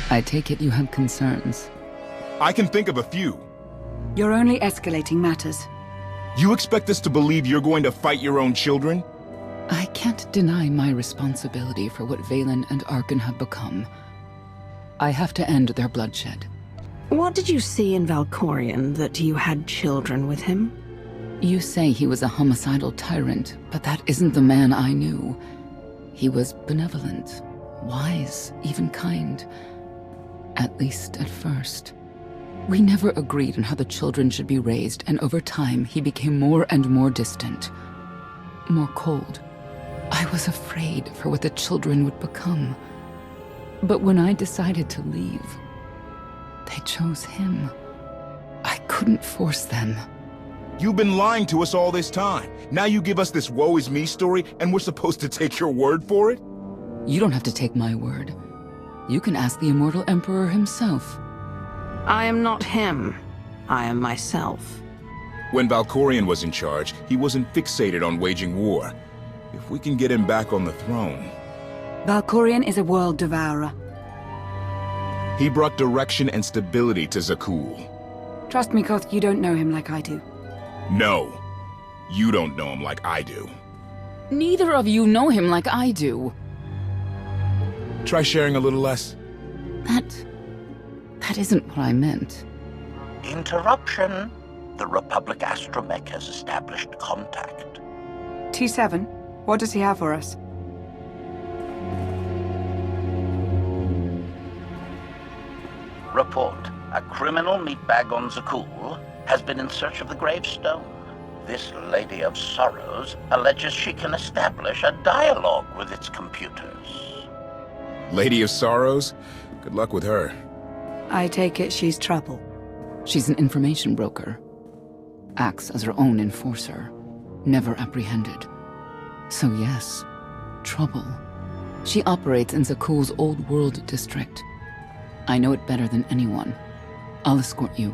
I take it you have concerns. I can think of a few. You're only escalating matters. You expect us to believe you're going to fight your own children? I can't deny my responsibility for what Valen and Arkan have become. I have to end their bloodshed. What did you see in Valkorion that you had children with him? You say he was a homicidal tyrant, but that isn't the man I knew. He was benevolent, wise, even kind. At least at first. We never agreed on how the children should be raised, and over time he became more and more distant. More cold. I was afraid for what the children would become. But when I decided to leave, they chose him. I couldn't force them. You've been lying to us all this time. Now you give us this woe is me story, and we're supposed to take your word for it? You don't have to take my word. You can ask the Immortal Emperor himself. I am not him. I am myself. When Valkorion was in charge, he wasn't fixated on waging war. If we can get him back on the throne... Valkorion is a world devourer. He brought direction and stability to Zakul. Trust me, Koth, you don't know him like I do. No. You don't know him like I do. Neither of you know him like I do. Try sharing a little less. That isn't what I meant. Interruption. The Republic astromech has established contact. T7, what does he have for us? Report. A criminal meatbag on Zakul has been in search of the gravestone. This Lady of Sorrows alleges she can establish a dialogue with its computers. Lady of Sorrows? Good luck with her. I take it she's trouble. She's an information broker. Acts as her own enforcer. Never apprehended. So yes, trouble. She operates in Zakul's Old World district. I know it better than anyone. I'll escort you.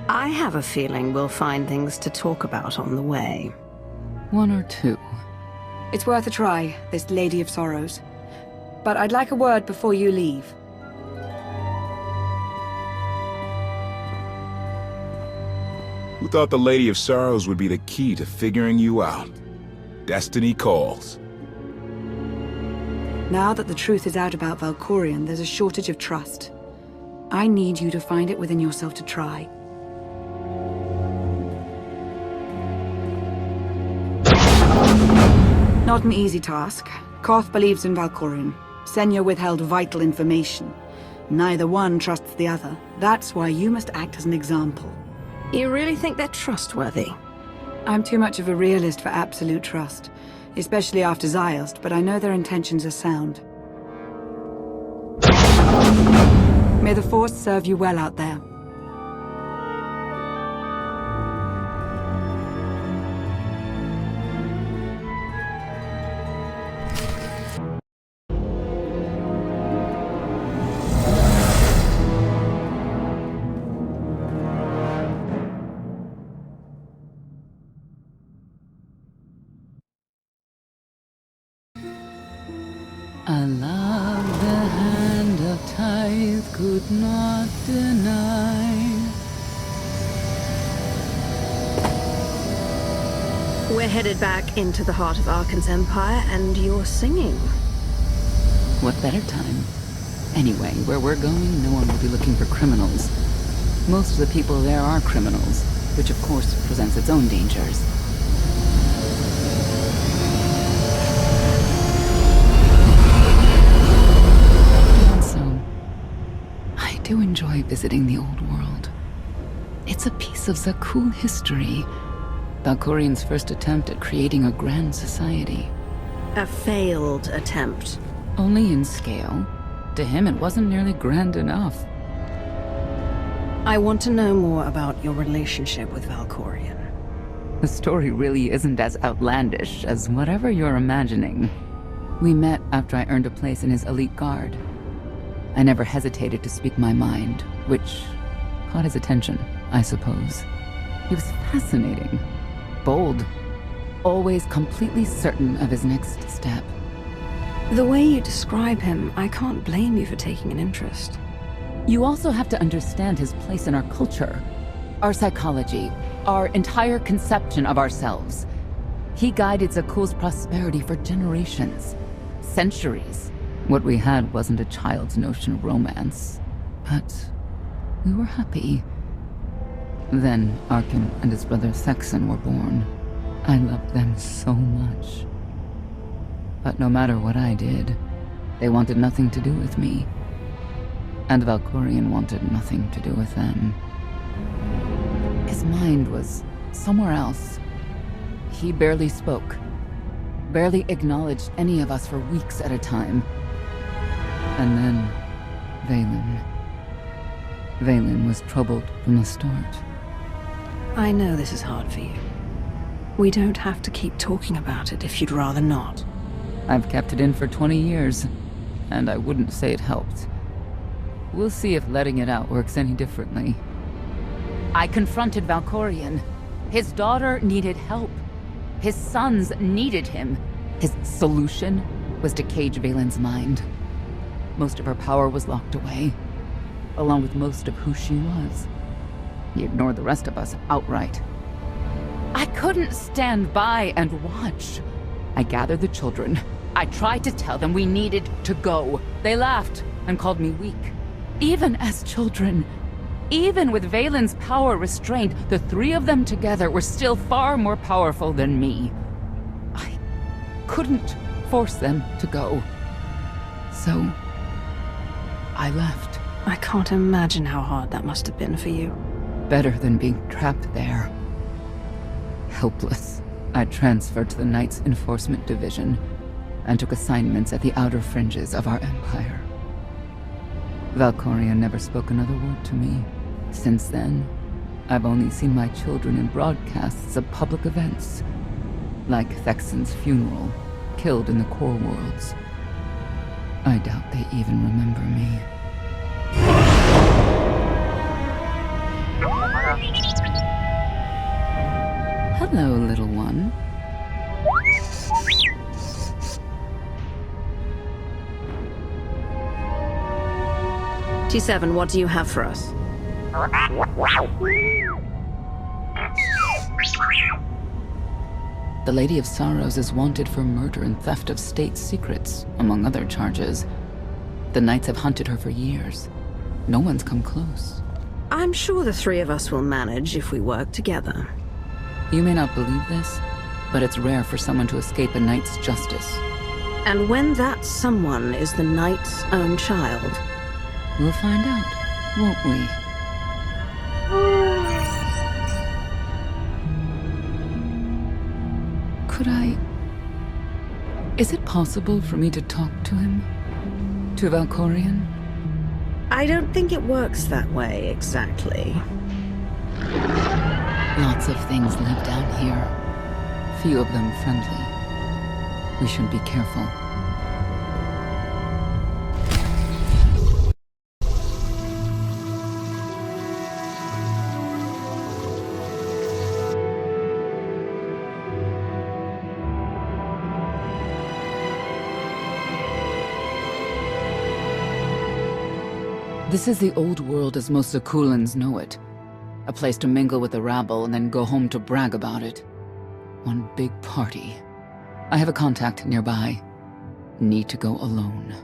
I have a feeling we'll find things to talk about on the way. One or two. It's worth a try, this Lady of Sorrows. But I'd like a word before you leave. Who thought the Lady of Sorrows would be the key to figuring you out? Destiny calls. Now that the truth is out about Valkorion, there's a shortage of trust. I need you to find it within yourself to try. Not an easy task. Koth believes in Valkorion. Senya withheld vital information. Neither one trusts the other. That's why you must act as an example. You really think they're trustworthy? I'm too much of a realist for absolute trust, especially after Ziost, but I know their intentions are sound. May the Force serve you well out there. I love the hand of tithe could not deny. We're headed back into the heart of Arkan's empire, and you're singing. What better time? Anyway, where we're going, no one will be looking for criminals. Most of the people there are criminals, which of course presents its own dangers. I do enjoy visiting the old world. It's a piece of Zakul history. Valkorion's first attempt at creating a grand society. A failed attempt. Only in scale. To him, it wasn't nearly grand enough. I want to know more about your relationship with Valkorion. The story really isn't as outlandish as whatever you're imagining. We met after I earned a place in his elite guard. I never hesitated to speak my mind, which caught his attention, I suppose. He was fascinating, bold, always completely certain of his next step. The way you describe him, I can't blame you for taking an interest. You also have to understand his place in our culture, our psychology, our entire conception of ourselves. He guided Zakuul's prosperity for generations, centuries. What we had wasn't a child's notion of romance, but we were happy. Then Arkin and his brother Thexan were born. I loved them so much. But no matter what I did, they wanted nothing to do with me. And Valkorion wanted nothing to do with them. His mind was somewhere else. He barely spoke, barely acknowledged any of us for weeks at a time. And then, Vaylin. Vaylin was troubled from the start. I know this is hard for you. We don't have to keep talking about it if you'd rather not. I've kept it in for 20 years, and I wouldn't say it helped. We'll see if letting it out works any differently. I confronted Valkorion. His daughter needed help. His sons needed him. His solution was to cage Vaylin's mind. Most of her power was locked away, along with most of who she was. He ignored the rest of us outright. I couldn't stand by and watch. I gathered the children. I tried to tell them we needed to go. They laughed and called me weak. Even as children, even with Vaylin's power restrained, the three of them together were still far more powerful than me. I couldn't force them to go. So, I left. I can't imagine how hard that must have been for you. Better than being trapped there. Helpless, I transferred to the Knights Enforcement Division and took assignments at the outer fringes of our empire. Valkorion never spoke another word to me. Since then, I've only seen my children in broadcasts of public events, like Thexan's funeral, killed in the Core Worlds. I doubt they even remember me. Hello, little one. T7, what do you have for us? The Lady of Sorrows is wanted for murder and theft of state secrets, among other charges. The Knights have hunted her for years. No one's come close. I'm sure the three of us will manage if we work together. You may not believe this, but it's rare for someone to escape a knight's justice. And when that someone is the knight's own child... We'll find out, won't we? Could I... Is it possible for me to talk to him? To Valkorion? I don't think it works that way, exactly. Lots of things live down here. Few of them friendly. We should be careful. This is the old world as most Zakuulans know it. A place to mingle with the rabble and then go home to brag about it. One big party. I have a contact nearby. Need to go alone.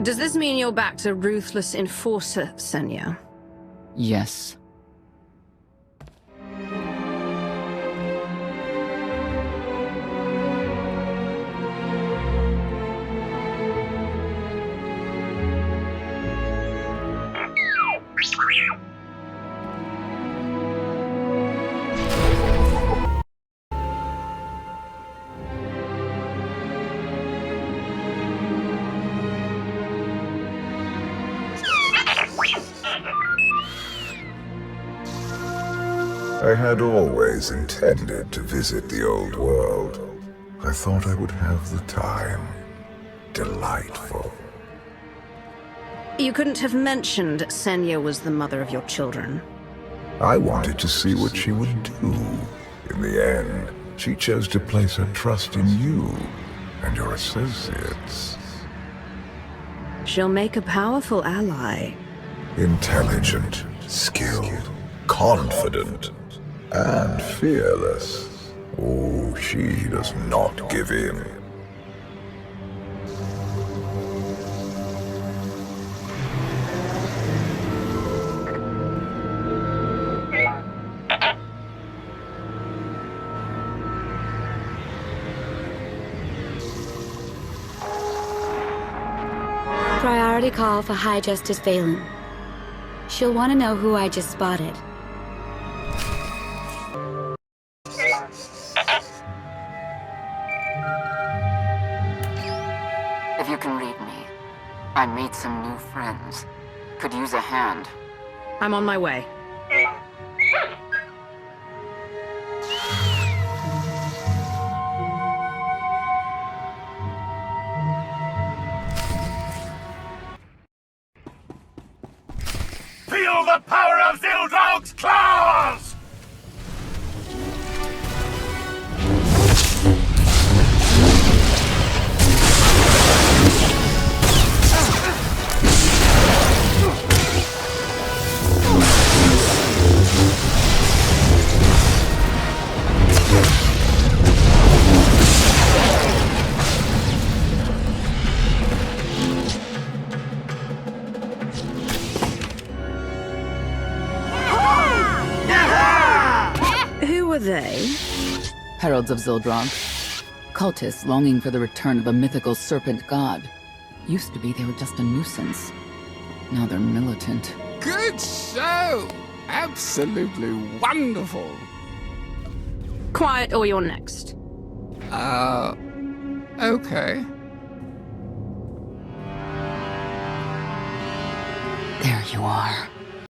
Does this mean you're back to ruthless enforcer, Senya? Yes. I had always intended to visit the old world. I thought I would have the time. Delightful. You couldn't have mentioned Senya was the mother of your children. I wanted to see what she would do. In the end, she chose to place her trust in you and your associates. She'll make a powerful ally. Intelligent, skilled, confident, and fearless. Oh, she does not give in. Priority call for High Justice Valen. She'll want to know who I just spotted. If you can read me, I made some new friends. Could use a hand. I'm on my way. Feel the power of Zildrog's claws! Who were they? Heralds of Zildrog. Cultists longing for the return of a mythical serpent god. Used to be they were just a nuisance. Now they're militant. Good show! Absolutely wonderful. Quiet or you're next. Okay. There you are.